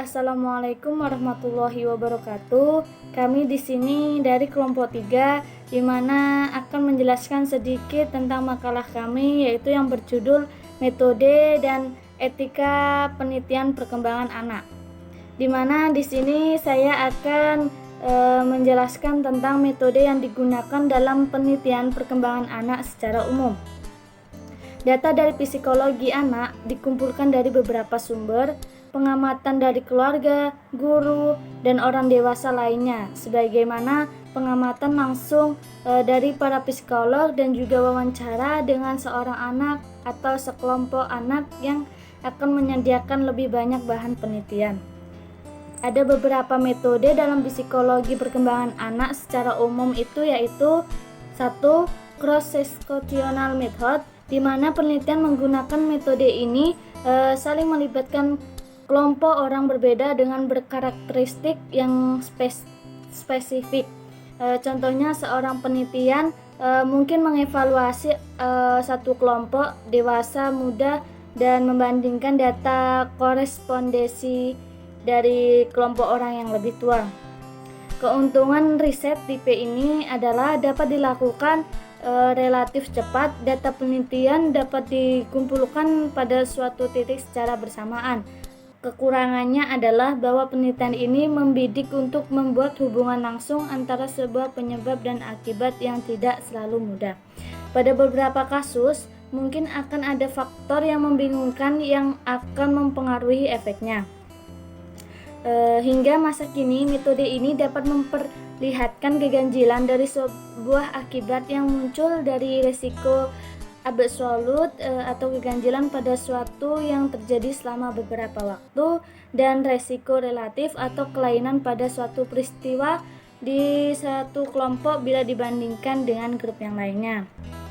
Assalamualaikum warahmatullahi wabarakatuh. Kami di sini dari kelompok 3 di mana akan menjelaskan sedikit tentang makalah kami, yaitu yang berjudul Metode dan Etika Penelitian Perkembangan Anak. Di mana di sini saya akan menjelaskan tentang metode yang digunakan dalam penelitian perkembangan anak secara umum. Data dari psikologi anak dikumpulkan dari beberapa sumber, pengamatan dari keluarga, guru, dan orang dewasa lainnya, sebagaimana pengamatan langsung dari para psikolog dan juga wawancara dengan seorang anak atau sekelompok anak yang akan menyediakan lebih banyak bahan penelitian. Ada beberapa metode dalam psikologi perkembangan anak secara umum yaitu 1. Cross-sectional method, di mana penelitian menggunakan metode ini saling melibatkan kelompok orang berbeda dengan berkarakteristik yang spesifik. Contohnya seorang penelitian mungkin mengevaluasi satu kelompok dewasa muda dan membandingkan data korespondensi dari kelompok orang yang lebih tua. Keuntungan riset tipe ini adalah dapat dilakukan relatif cepat. Data penelitian dapat dikumpulkan pada suatu titik secara bersamaan. Kekurangannya adalah bahwa penelitian ini membidik untuk membuat hubungan langsung antara sebuah penyebab dan akibat yang tidak selalu mudah. Pada beberapa kasus, mungkin akan ada faktor yang membingungkan yang akan mempengaruhi efeknya. Hingga masa kini, metode ini dapat memperlihatkan keganjilan dari sebuah akibat yang muncul dari resiko absolut atau keganjilan pada suatu yang terjadi selama beberapa waktu, dan resiko relatif atau kelainan pada suatu peristiwa di satu kelompok bila dibandingkan dengan grup yang lainnya.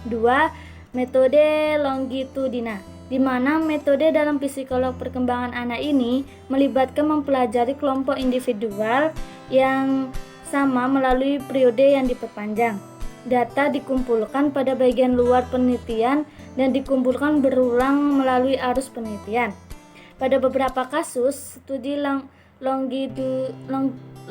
2. Metode longitudinal, di mana metode dalam psikolog perkembangan anak ini melibatkan mempelajari kelompok individual yang sama melalui periode yang diperpanjang. Data dikumpulkan pada bagian luar penelitian dan dikumpulkan berulang melalui arus penelitian. Pada beberapa kasus, studi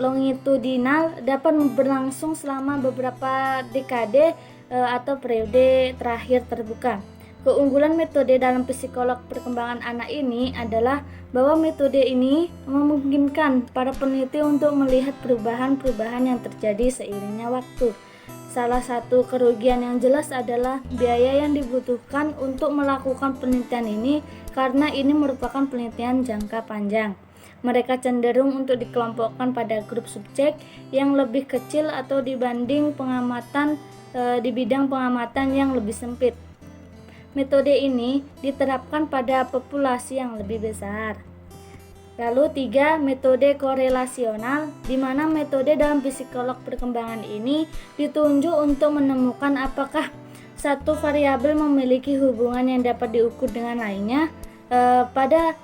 longitudinal dapat berlangsung selama beberapa dekade atau periode terakhir terbuka. Keunggulan metode dalam psikolog perkembangan anak ini adalah bahwa metode ini memungkinkan para peneliti untuk melihat perubahan-perubahan yang terjadi seiringnya waktu. Salah satu kerugian yang jelas adalah biaya yang dibutuhkan untuk melakukan penelitian ini, karena ini merupakan penelitian jangka panjang. Mereka cenderung untuk dikelompokkan pada grup subjek yang lebih kecil atau dibanding pengamatan di bidang pengamatan yang lebih sempit. Metode ini diterapkan pada populasi yang lebih besar. Lalu 3. Metode korelasional, di mana metode dalam psikolog perkembangan ini ditunjuk untuk menemukan apakah satu variabel memiliki hubungan yang dapat diukur dengan lainnya. Pada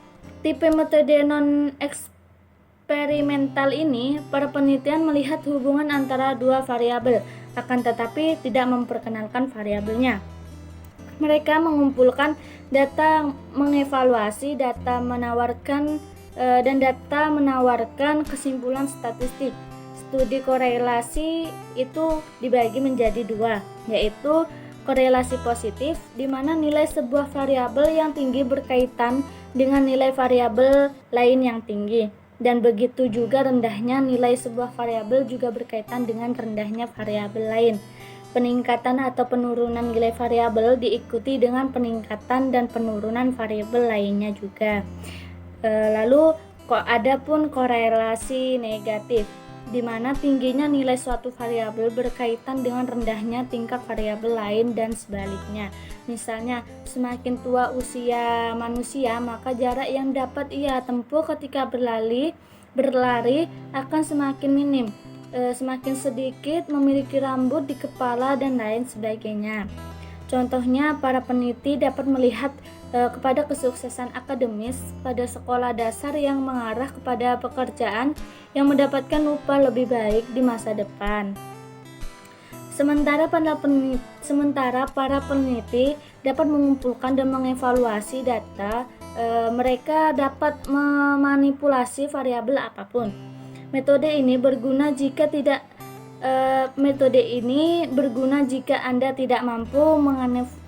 tipe metode non-eksperimental ini, para penelitian melihat hubungan antara dua variabel, akan tetapi tidak memperkenalkan variabelnya. Mereka mengumpulkan data, mengevaluasi data, dan data menawarkan kesimpulan statistik. Studi korelasi itu dibagi menjadi 2, yaitu korelasi positif, di mana nilai sebuah variabel yang tinggi berkaitan dengan nilai variabel lain yang tinggi, dan begitu juga rendahnya nilai sebuah variabel juga berkaitan dengan rendahnya variabel lain. Peningkatan atau penurunan nilai variabel diikuti dengan peningkatan dan penurunan variabel lainnya juga. Lalu ada pun korelasi negatif, di mana tingginya nilai suatu variabel berkaitan dengan rendahnya tingkat variabel lain dan sebaliknya. Misalnya, semakin tua usia manusia, maka jarak yang dapat ia tempuh ketika berlari akan semakin minim. Semakin sedikit memiliki rambut di kepala dan lain sebagainya. Contohnya, para peneliti dapat melihat kepada kesuksesan akademis pada sekolah dasar yang mengarah kepada pekerjaan yang mendapatkan upah lebih baik di masa depan. Sementara para peneliti dapat mengumpulkan dan mengevaluasi data mereka dapat memanipulasi variabel apapun. Metode ini berguna jika Anda tidak mampu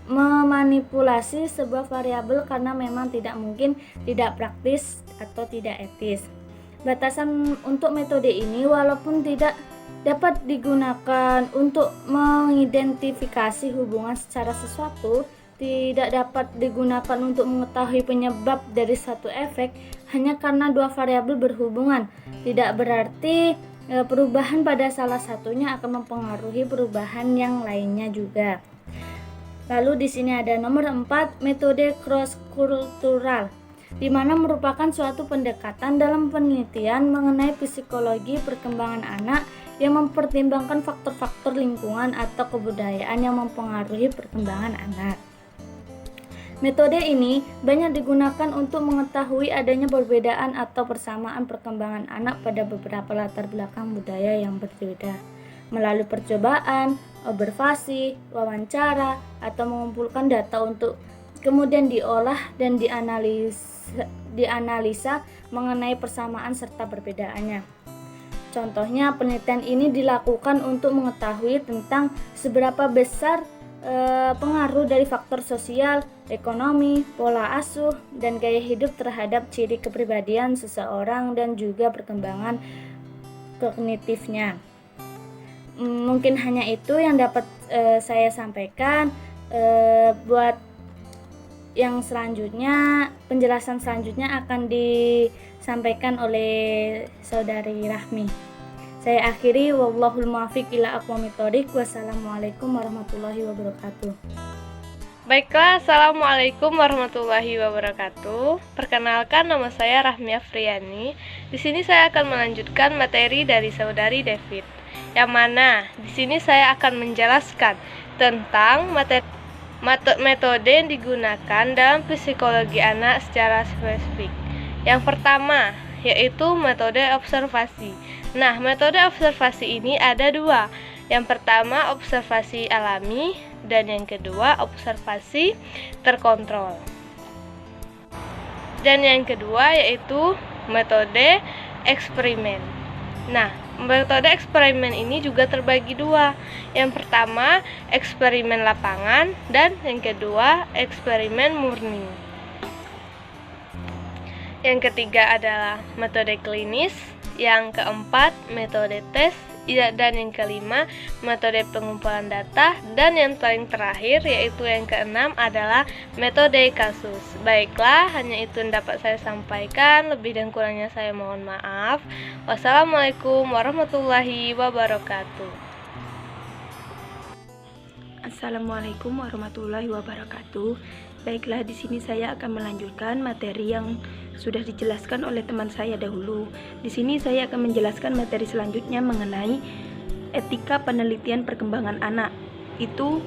memanipulasi sebuah variabel karena memang tidak mungkin, tidak praktis, atau tidak etis. Batasan untuk metode ini walaupun tidak dapat digunakan untuk mengidentifikasi hubungan secara sesuatu, tidak dapat digunakan untuk mengetahui penyebab dari satu efek hanya karena dua variabel berhubungan. Tidak berarti perubahan pada salah satunya akan mempengaruhi perubahan yang lainnya juga. Lalu di sini ada nomor 4, metode cross kultural, di mana merupakan suatu pendekatan dalam penelitian mengenai psikologi perkembangan anak yang mempertimbangkan faktor-faktor lingkungan atau kebudayaan yang mempengaruhi perkembangan anak. Metode ini banyak digunakan untuk mengetahui adanya perbedaan atau persamaan perkembangan anak pada beberapa latar belakang budaya yang berbeda. Melalui percobaan, observasi, wawancara, atau mengumpulkan data untuk kemudian diolah dan dianalisa mengenai persamaan serta perbedaannya. Contohnya, penelitian ini dilakukan untuk mengetahui tentang seberapa besar pengaruh dari faktor sosial, ekonomi, pola asuh, dan gaya hidup terhadap ciri kepribadian seseorang dan juga perkembangan kognitifnya. Mungkin hanya itu yang dapat saya sampaikan. Buat yang selanjutnya, penjelasan selanjutnya akan disampaikan oleh Saudari Rahmi. Saya akhiri, wallahul muwaffiq ila aqwamit thoriq. Wassalamualaikum warahmatullahi wabarakatuh. Baiklah, assalamualaikum warahmatullahi wabarakatuh. Perkenalkan, nama saya Rahmi Afriani. Di sini saya akan melanjutkan materi dari Saudari David, yang mana di sini saya akan menjelaskan tentang metode yang digunakan dalam psikologi anak secara spesifik. Yang pertama yaitu metode observasi. Nah, metode observasi ini ada dua. Yang pertama observasi alami dan yang kedua observasi terkontrol. Dan yang kedua yaitu metode eksperimen. Nah, metode eksperimen ini juga terbagi dua. Yang pertama eksperimen lapangan dan yang kedua eksperimen murni. Yang ketiga adalah metode klinis, yang keempat metode tes, dan yang kelima metode pengumpulan data, dan yang paling terakhir yaitu yang keenam adalah metode kasus. Baiklah, hanya itu yang dapat saya sampaikan, lebih dan kurangnya saya mohon maaf. Wassalamualaikum warahmatullahi wabarakatuh. Assalamualaikum warahmatullahi wabarakatuh. Baiklah, di sini saya akan melanjutkan materi yang sudah dijelaskan oleh teman saya dahulu. Di sini saya akan menjelaskan materi selanjutnya mengenai etika penelitian perkembangan anak. Itu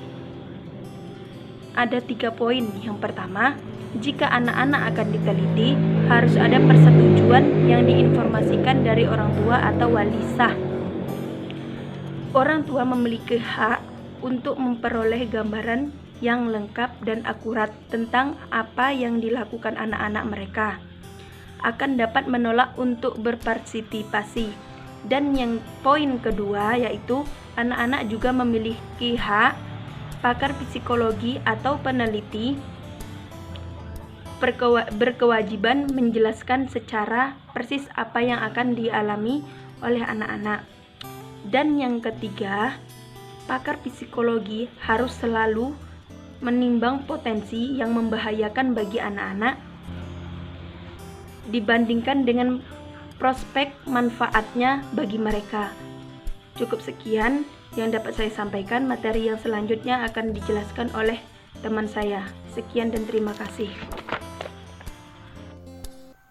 ada 3 poin. Yang pertama, jika anak-anak akan diteliti, harus ada persetujuan yang diinformasikan dari orang tua atau wali sah. Orang tua memiliki hak untuk memperoleh gambaran yang lengkap dan akurat tentang apa yang dilakukan anak-anak mereka. Akan dapat menolak untuk berpartisipasi. Dan yang poin kedua yaitu anak-anak juga memiliki hak pakar psikologi atau peneliti berkewajiban menjelaskan secara persis apa yang akan dialami oleh anak-anak. Dan yang ketiga, pakar psikologi harus selalu menimbang potensi yang membahayakan bagi anak-anak dibandingkan dengan prospek manfaatnya bagi mereka. Cukup sekian yang dapat saya sampaikan. Materi yang selanjutnya akan dijelaskan oleh teman saya. Sekian dan terima kasih.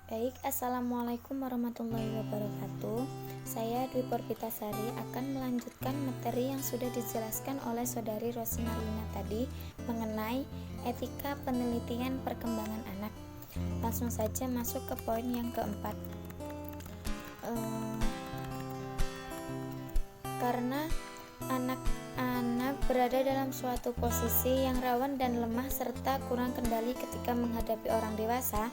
Baik, assalamualaikum warahmatullahi wabarakatuh. Saya Dwi Porvitasari akan melanjutkan materi yang sudah dijelaskan oleh Saudari Rosinalina tadi mengenai etika penelitian perkembangan anak. Langsung saja masuk ke poin yang keempat. Karena anak anak berada dalam suatu posisi yang rawan dan lemah serta kurang kendali ketika menghadapi orang dewasa,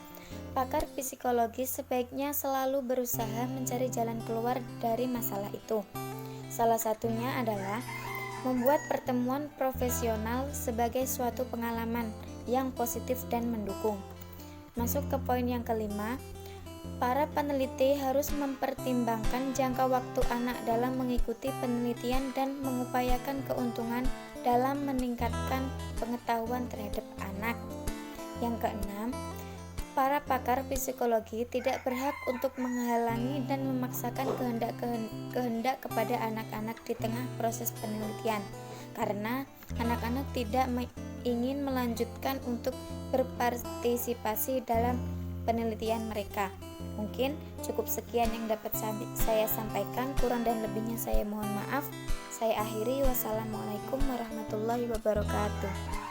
pakar psikologi sebaiknya selalu berusaha mencari jalan keluar dari masalah itu. Salah satunya adalah membuat pertemuan profesional sebagai suatu pengalaman yang positif dan mendukung. Masuk ke poin yang kelima, para peneliti harus mempertimbangkan jangka waktu anak dalam mengikuti penelitian dan mengupayakan keuntungan dalam meningkatkan pengetahuan terhadap anak. Yang keenam, para pakar psikologi tidak berhak untuk menghalangi dan memaksakan kehendak kepada anak-anak di tengah proses penelitian, karena anak-anak tidak ingin melanjutkan untuk berpartisipasi dalam penelitian mereka. Mungkin cukup sekian yang dapat saya sampaikan, kurang dan lebihnya saya mohon maaf. Saya akhiri, wassalamualaikum warahmatullahi wabarakatuh.